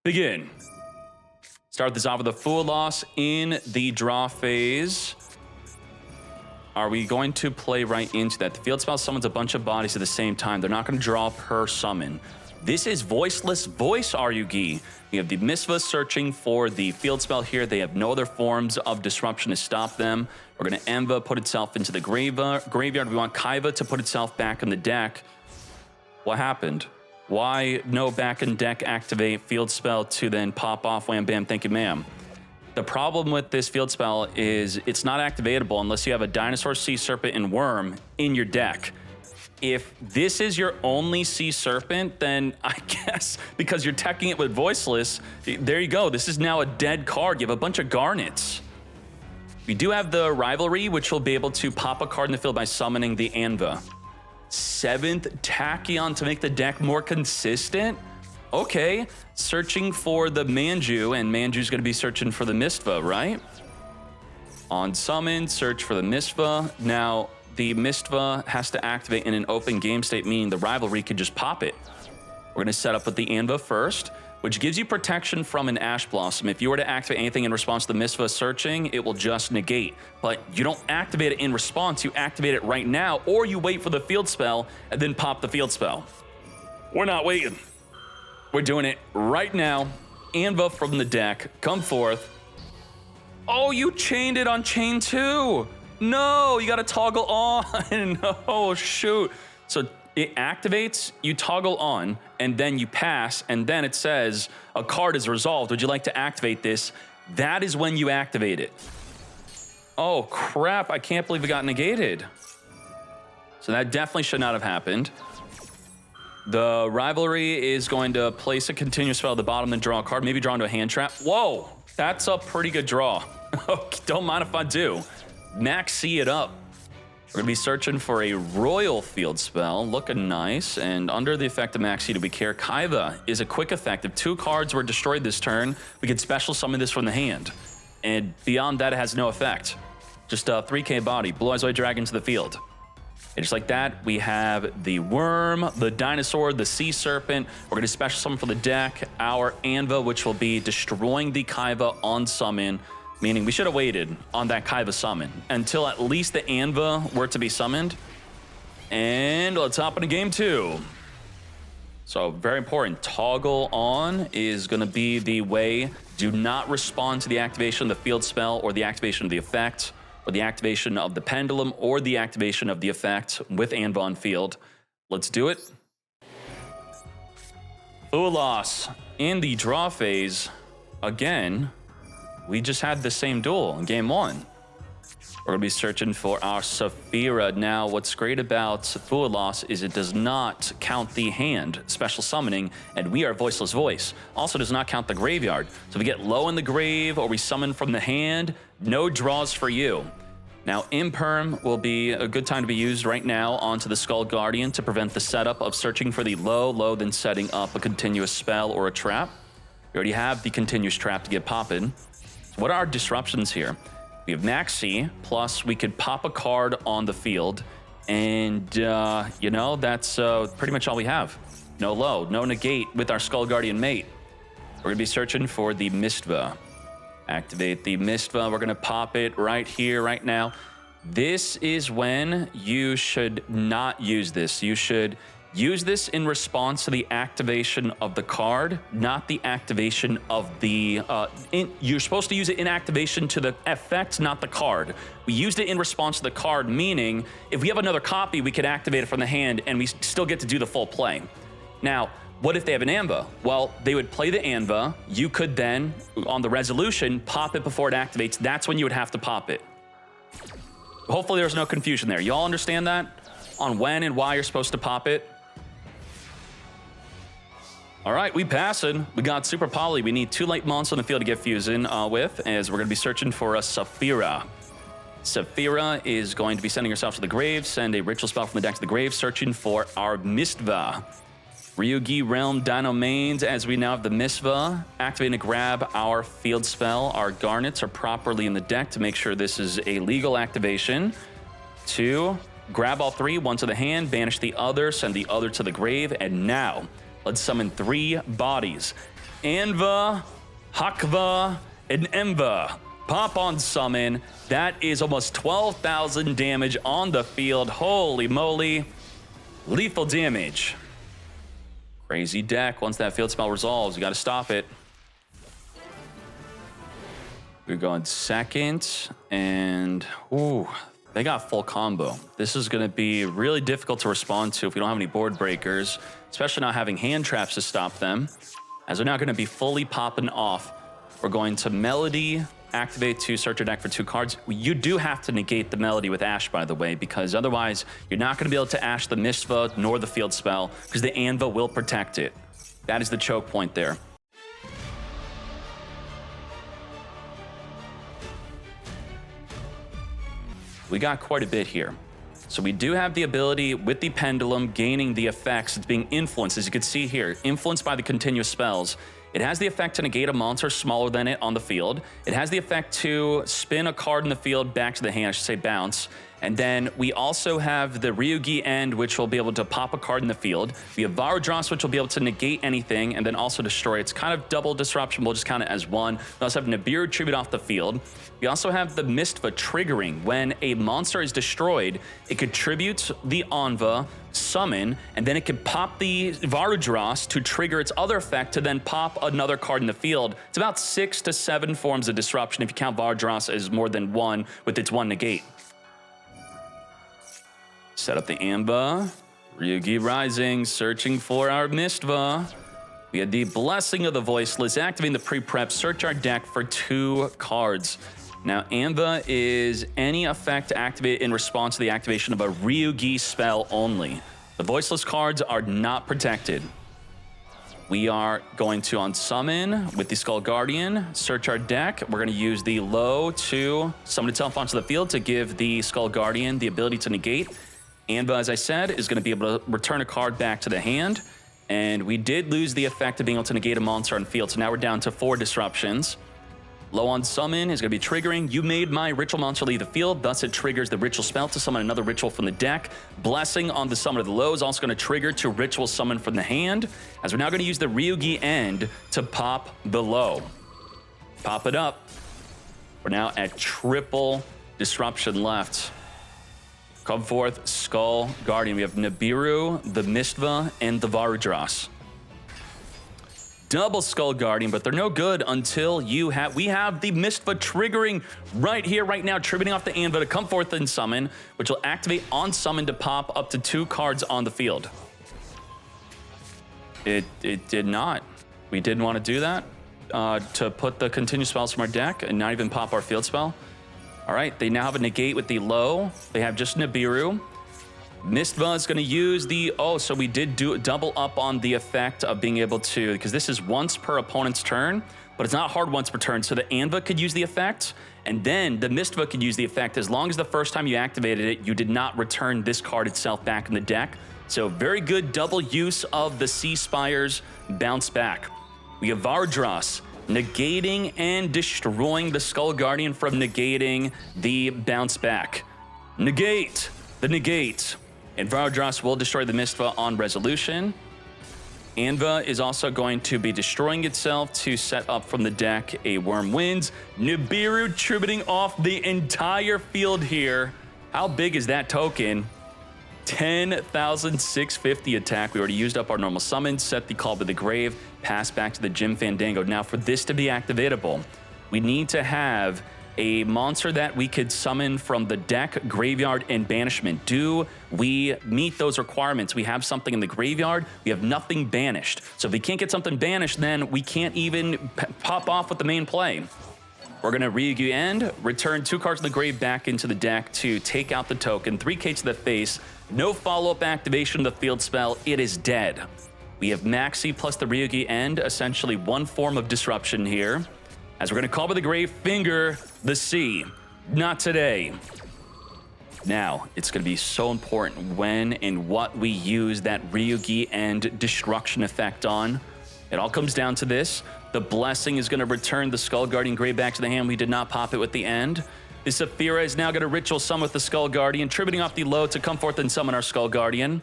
Begin. Start this off with a full loss in the draw phase. Are we going to play right into that? The field spell summons a bunch of bodies at the same time. They're not going to draw per summon. This is voiceless voice RyuGe. We have the Misva searching for the field spell here. They have no other forms of disruption to stop them. We're going to Enva put itself into the graveyard. We want Kaiva to put itself back in the deck. What happened? Why no back in deck activate field spell to then pop off wham bam thank you ma'am? The problem with this field spell is it's not activatable unless you have a Dinosaur, Sea Serpent, and Worm in your deck. If this is your only Sea Serpent, then I guess because you're teching it with Voiceless, there you go. This is now a dead card. You have a bunch of Garnets. We do have the Rivalry, which will be able to pop a card in the field by summoning the Anva. 7th Tachyon to make the deck more consistent. Okay, searching for the Manju, and Manju's going to be searching for the Mistva, right? On summon, search for the Mistva. Now, the Mistva has to activate in an open game state, meaning the Rivalry could just pop it. We're going to set up with the Anva first, which gives you protection from an Ash Blossom. If you were to activate anything in response to the Mistva searching, it will just negate. But you don't activate it in response, you activate it right now, or you wait for the field spell and then pop the field spell. We're not waiting. We're doing it right now. Anva from the deck, come forth. Oh, you chained it on chain 2. No, you gotta toggle on. Oh, shoot. So it activates, you toggle on, and then you pass, and then it says, a card is resolved. Would you like to activate this? That is when you activate it. Oh, crap. I can't believe it got negated. So that definitely should not have happened. The Rivalry is going to place a continuous spell at the bottom, then draw a card, maybe draw into a hand trap. Whoa, that's a pretty good draw. Don't mind if I do. Max C it up. We're going to be searching for a Royal Field spell, looking nice, and under the effect of Max C, do we care? Kaiva is a quick effect. If 2 cards were destroyed this turn, we could special summon this from the hand. And beyond that, it has no effect. Just a 3k body, Blue Eyes White Dragon to the field. And just like that, we have the Worm, the Dinosaur, the Sea Serpent. We're going to special summon for the deck our Anva, which will be destroying the Kaiva on summon, meaning we should have waited on that Kaiva summon until at least the Anva were to be summoned. And let's hop into game 2. So very important, toggle on is going to be the way. Do not respond to the activation of the field spell or the activation of the effect, or the activation of the Pendulum, or the activation of the effect with Anva on field. Let's do it. Full loss in the draw phase. Again, we just had the same duel in game 1. We're going to be searching for our Saphira. Now, what's great about Full Loss is it does not count the hand special summoning, and we are Voiceless Voice. Also does not count the graveyard. So if we get low in the grave or we summon from the hand, no draws for you. Now, Imperm will be a good time to be used right now onto the Skull Guardian to prevent the setup of searching for the low, then setting up a continuous spell or a trap. We already have the continuous trap to get popping. So what are our disruptions here? We have Maxi, plus we could pop a card on the field, and, you know, that's pretty much all we have. No low, no negate with our Skull Guardian mate. We're going to be searching for the Mistva. Activate the Mistva. We're going to pop it right here, right now. This is when you should not use this. You should use this in response to the activation of the card, not the activation of the... you're supposed to use it in activation to the effect, not the card. We used it in response to the card, meaning if we have another copy, we could activate it from the hand and we still get to do the full play. Now, what if they have an Anva? Well, they would play the Anva. You could then, on the resolution, pop it before it activates. That's when you would have to pop it. Hopefully there's no confusion there. You all understand that? On when and why you're supposed to pop it? All right, we passing. We got Super Poly. We need 2 light monsters on the field to get fusing with, as we're going to be searching for a Saphira. Saphira is going to be sending herself to the grave, send a ritual spell from the deck to the grave, searching for our Mistva. RyuGe Realm Dino Mains, as we now have the Mistva, activating to grab our field spell. Our Garnets are properly in the deck to make sure this is a legal activation. 2, grab all 3, 1 to the hand, banish the other, send the other to the grave, and now let's summon 3 bodies. Anva, Hakva, and Emva. Pop on summon. That is almost 12,000 damage on the field. Holy moly. Lethal damage. Crazy deck. Once that field spell resolves, you got to stop it. We're going second, and ooh, they got full combo. This is going to be really difficult to respond to if we don't have any board breakers, especially not having hand traps to stop them, as they're not going to be fully popping off. We're going to Melody, activate to search your deck for 2 cards. You do have to negate the Melody with Ash, by the way, because otherwise you're not going to be able to Ash the Mistva nor the field spell, because the Anva will protect it. That is the choke point there. We got quite a bit here. So we do have the ability with the Pendulum gaining the effects. It's being influenced, as you can see here, influenced by the continuous spells. It has the effect to negate a monster smaller than it on the field. It has the effect to spin a card in the field back to the hand, I should say bounce. And then we also have the RyuGe End, which will be able to pop a card in the field. We have Varudras, which will be able to negate anything and then also destroy. It's kind of double disruption. We'll just count it as one. We also have Nibiru tribute off the field. We also have the Mistva triggering. When a monster is destroyed, it contributes the Anva, summon, and then it can pop the Varudras to trigger its other effect to then pop another card in the field. It's about 6 to 7 forms of disruption if you count Varudras as more than one with its one negate. Set up the Amba, RyuGe Rising, searching for our Mistva. We had the Blessing of the Voiceless, activating the pre-prep, search our deck for 2 cards. Now, Amba is any effect activated in response to the activation of a RyuGe spell only. The Voiceless cards are not protected. We are going to unsummon with the Skull Guardian, search our deck. We're going to use the low to summon itself onto the field to give the Skull Guardian the ability to negate. Anva, as I said, is going to be able to return a card back to the hand. And we did lose the effect of being able to negate a monster on field, so now we're down to 4 disruptions. Low on summon is going to be triggering. You made my ritual monster leave the field, thus it triggers the ritual spell to summon another ritual from the deck. Blessing on the summon of the low is also going to trigger to ritual summon from the hand, as we're now going to use the RyuGe End to pop the low. Pop it up. We're now at triple disruption left. Come forth, Skull Guardian. We have Nibiru, the Mistva, and the Varudras. Double Skull Guardian, but they're no good until we have the Mistva triggering right here, right now, tributing off the Anva to come forth and summon, which will activate on summon to pop up to 2 cards on the field. It did not. We didn't want to do that, to put the continuous spells from our deck and not even pop our field spell. All right, they now have a negate with the low. They have just Nibiru. Mistva is going to use the... Oh, so we did double up on the effect of being able to... Because this is once per opponent's turn, but it's not hard once per turn. So the Anva could use the effect, and then the Mistva could use the effect as long as the first time you activated it, you did not return this card itself back in the deck. So very good double use of the Sea Spire's bounce back. We have Varudras negating and destroying the Skull Guardian from negating the bounce back. Negate the negate. And Varudras will destroy the Mistva on resolution. Anva is also going to be destroying itself to set up from the deck a Worm Winds. Nibiru tributing off the entire field here. How big is that token? 10,650 attack. We already used up our normal summon, set the Call to the Grave, pass back to the Jim Fandango. Now for this to be activatable, we need to have a monster that we could summon from the deck, graveyard, and banishment. Do we meet those requirements? We have something in the graveyard, we have nothing banished. So if we can't get something banished, then we can't even pop off with the main play. We're going to RyuGe End, return 2 cards in the grave back into the deck to take out the token, 3k to the face, no follow-up activation of the field spell, it is dead. We have Maxi plus the RyuGe End, essentially one form of disruption here. As we're going to call by the grave, finger the sea. Not today. Now, it's going to be so important when and what we use that RyuGe End destruction effect on. It all comes down to this. The Blessing is going to return the Skull Guardian grave back to the hand. We did not pop it with the end. The Saphira is now going to ritual summon with the Skull Guardian, tributing off the low to come forth and summon our Skull Guardian.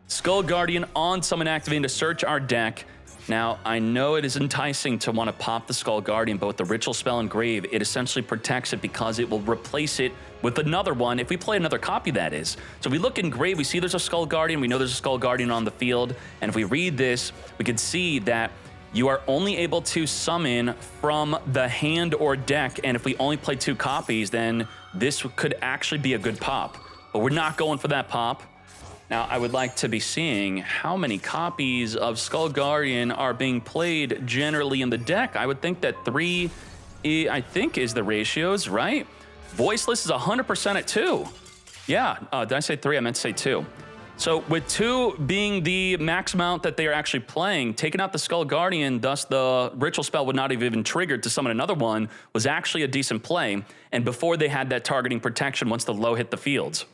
Skull Guardian on summon activating to search our deck. Now, I know it is enticing to want to pop the Skull Guardian, but with the Ritual Spell Engrave, it essentially protects it because it will replace it with another one if we play another copy, that is. So if we look Engrave, we see there's a Skull Guardian, we know there's a Skull Guardian on the field, and if we read this, we can see that you are only able to summon from the hand or deck, and if we only play 2 copies, then this could actually be a good pop. But we're not going for that pop. Now, I would like to be seeing how many copies of Skull Guardian are being played generally in the deck. I would think that 3, I think, is the ratios, right? Voiceless is 100% at 2. Yeah, did I say 3? I meant to say 2. So with 2 being the max amount that they are actually playing, taking out the Skull Guardian, thus the Ritual Spell would not have even triggered to summon another one, was actually a decent play. And before they had that targeting protection once the low hit the fields.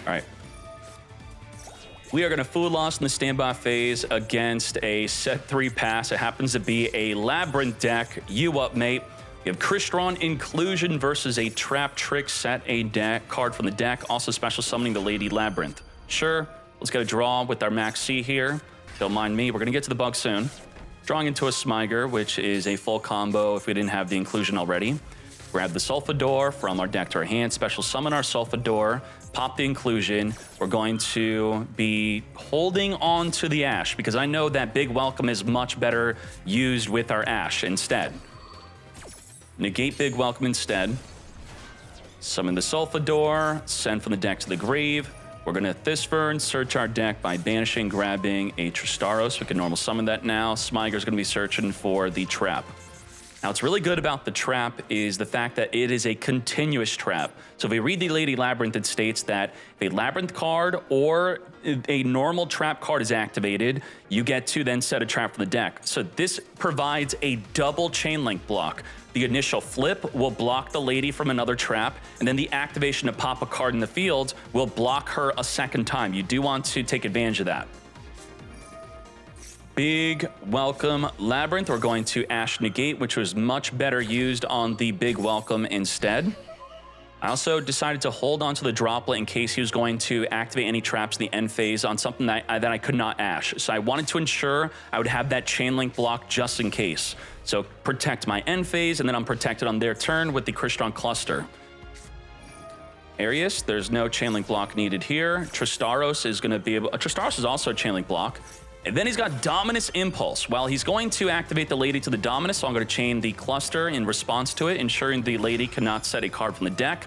All right. We are going to Food Loss in the standby phase against a set 3 pass. It happens to be a Labyrinth deck. You up, mate. We have Crystron Inclusion versus a Trap Trick set a deck card from the deck. Also special summoning the Lady Labyrinth. Sure, let's get a draw with our Max C here. Don't mind me. We're going to get to the bug soon. Drawing into a Smiger, which is a full combo if we didn't have the Inclusion already. Grab the Sulfador from our deck to our hand. Special summon our Sulfador. Pop the Inclusion. We're going to be holding on to the Ash because I know that Big Welcome is much better used with our Ash instead. Negate Big Welcome instead. Summon the Sulfador. Send from the deck to the grave. We're going to Thisfern, search our deck by banishing, grabbing a Tristaros. We can normal summon that now. Smiger's going to be searching for the trap. Now, what's really good about the trap is the fact that it is a continuous trap. So if we read the Lady Labyrinth, it states that if a Labyrinth card or a normal trap card is activated, you get to then set a trap from the deck. So this provides a double chain link block. The initial flip will block the lady from another trap, and then the activation to pop a card in the field will block her a second time. You do want to take advantage of that. Big Welcome Labyrinth. We're going to Ash Negate, which was much better used on the Big Welcome instead. I also decided to hold on to the Droplet in case he was going to activate any traps in the end phase on something that I could not Ash. So I wanted to ensure I would have that chain link block just in case. So protect my end phase, and then I'm protected on their turn with the Crystron Cluster. Arius, there's no chain link block needed here. Tristaros is going to be able... Tristaros is also a chain link block. And then he's got Dominus Impulse. Well, he's going to activate the lady to the Dominus, so I'm going to chain the cluster in response to it, ensuring the lady cannot set a card from the deck.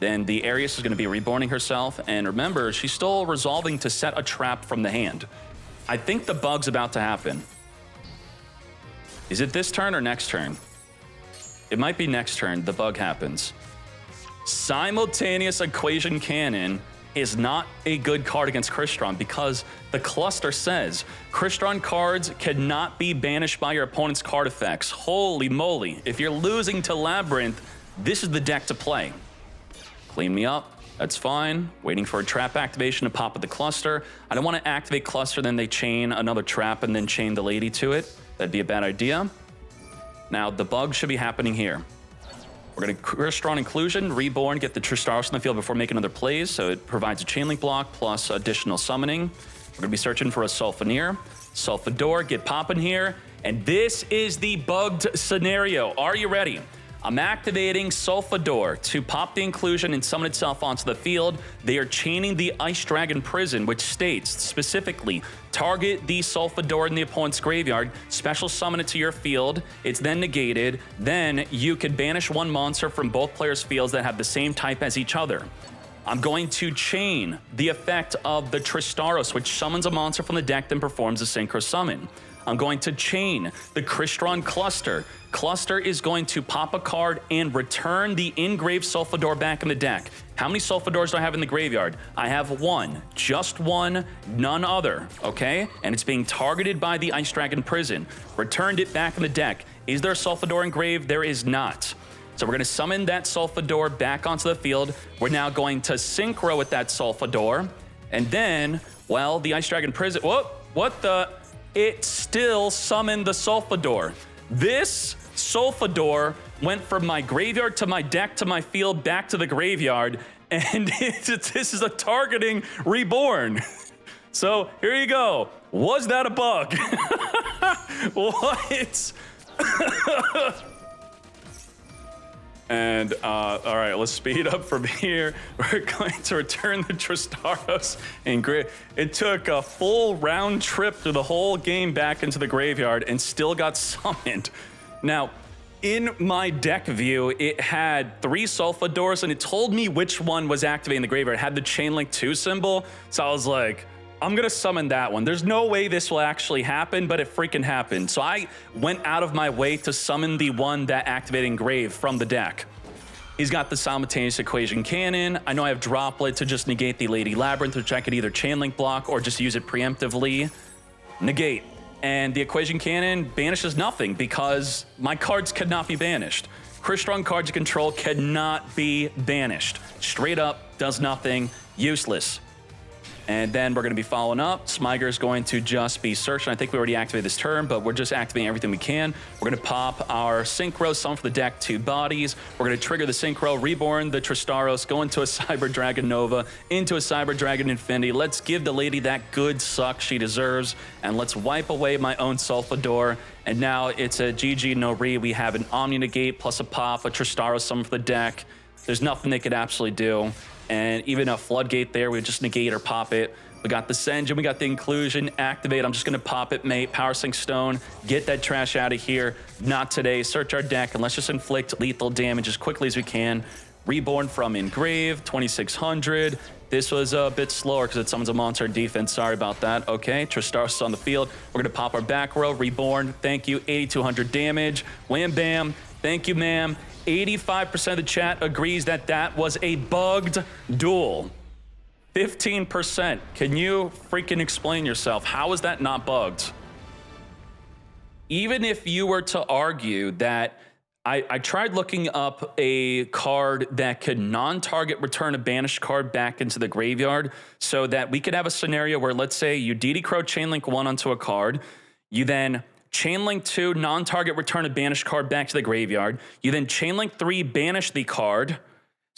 Then the Arius is going to be reborning herself. And remember, she's still resolving to set a trap from the hand. I think the bug's about to happen. Is it this turn or next turn? It might be next turn. The bug happens. Simultaneous Equation Cannon is not a good card against Crystron because the cluster says Crystron cards cannot be banished by your opponent's card effects. Holy moly. If you're losing to Labyrinth, this is the deck to play. Clean me up. That's fine. Waiting for a trap activation to pop at the cluster. I don't want to activate cluster, then they chain another trap and then chain the lady to it. That'd be a bad idea. Now, the bug should be happening here. We're going to Crystron Inclusion, Reborn, get the Tristaros in the field before making other plays, so it provides a chain link block plus additional summoning. We're going to be searching for a Sulfaneer. Sulfador, get popping here. And this is the bugged scenario. Are you ready? I'm activating Sulfador to pop the Inclusion and summon itself onto the field. They are chaining the Ice Dragon Prison, which states specifically, target the Sulfador in the opponent's graveyard, special summon it to your field, it's then negated, then you can banish one monster from both players' fields that have the same type as each other. I'm going to chain the effect of the Tristaros, which summons a monster from the deck, then performs a Synchro Summon. I'm going to chain the Crystron Cluster. Cluster is going to pop a card and return the engraved Sulfador back in the deck. How many Sulfadors do I have in the graveyard? I have one, just one, none other, okay? And it's being targeted by the Ice Dragon Prison. Returned it back in the deck. Is there a Sulfador engraved? There is not. So we're going to summon that Sulfador back onto the field. We're now going to Synchro with that Sulfador. And then, well, the Ice Dragon Prison... What the... It still summoned the Sulfador. This Sulfador went from my graveyard to my deck to my field back to the graveyard, and this is a targeting Reborn. So here you go. Was that a bug? What? And, all right, let's speed up from here. We're going to return the Tristaros and it took a full round trip through the whole game back into the graveyard and still got summoned. Now, in my deck view, it had 3 Sulfadors and it told me which one was activating the graveyard. It had the Chainlink 2 symbol, so I was like, I'm gonna summon that one. There's no way this will actually happen, but it freaking happened. So I went out of my way to summon the one that activated Engrave from the deck. He's got the Simultaneous Equation Cannon. I know I have Droplet to just negate the Lady Labyrinth, which I could either Chainlink block or just use it preemptively. Negate. And the Equation Cannon banishes nothing because my cards cannot be banished. Crystron cards you control cannot be banished. Straight up, does nothing, useless. And then we're going to be following up. Smyger is going to just be searching. I think we already activated this turn, but we're just activating everything we can. We're going to pop our Synchro, summon for the deck 2 bodies. We're going to trigger the Synchro, reborn the Tristaros, go into a Cyber Dragon Nova, into a Cyber Dragon Infinity. Let's give the lady that good suck she deserves, and let's wipe away my own Sulfador. And now it's a GG no re. We have an Omni Negate plus a pop, a Tristaros summon for the deck. There's nothing they could absolutely do. And even a Floodgate there, we just negate or pop it. We got the Sen'jin, we got the Inclusion, activate. I'm just gonna pop it, mate. Power Sync Stone, get that trash out of here. Not today, search our deck, and let's just inflict lethal damage as quickly as we can. Reborn from Engrave, 2600. This was a bit slower because it summons a monster in defense. Sorry about that. Okay, Tristaros on the field. We're gonna pop our back row, Reborn. Thank you, 8200 damage. Wham bam, thank you, ma'am. 85% of the chat agrees that that was a bugged duel. 15%. Can you freaking explain yourself? How is that not bugged? Even if you were to argue that I tried looking up a card that could non-target return a banished card back into the graveyard so that we could have a scenario where, let's say, you DD Crow Chainlink 1 onto a card, you then Chainlink 2, non-target return a banished card back to the graveyard. You then Chainlink 3, banish the card.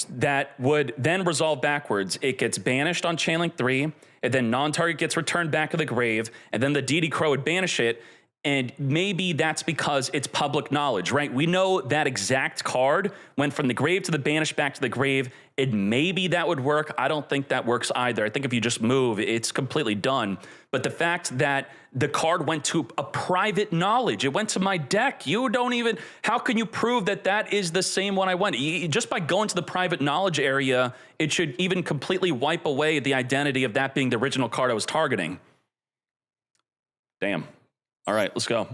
That would then resolve backwards. It gets banished on Chainlink 3, and then non-target gets returned back to the grave, and then the DD Crow would banish it, and maybe that's because it's public knowledge, right? We know that exact card went from the grave to the banish back to the grave, and maybe that would work. I don't think that works either. I think if you just move, it's completely done. But the fact that the card went to a private knowledge, it went to my deck. You don't even, how can you prove that that is the same one I went? Just by going to the private knowledge area, it should even completely wipe away the identity of that being the original card I was targeting. Damn. All right, let's go.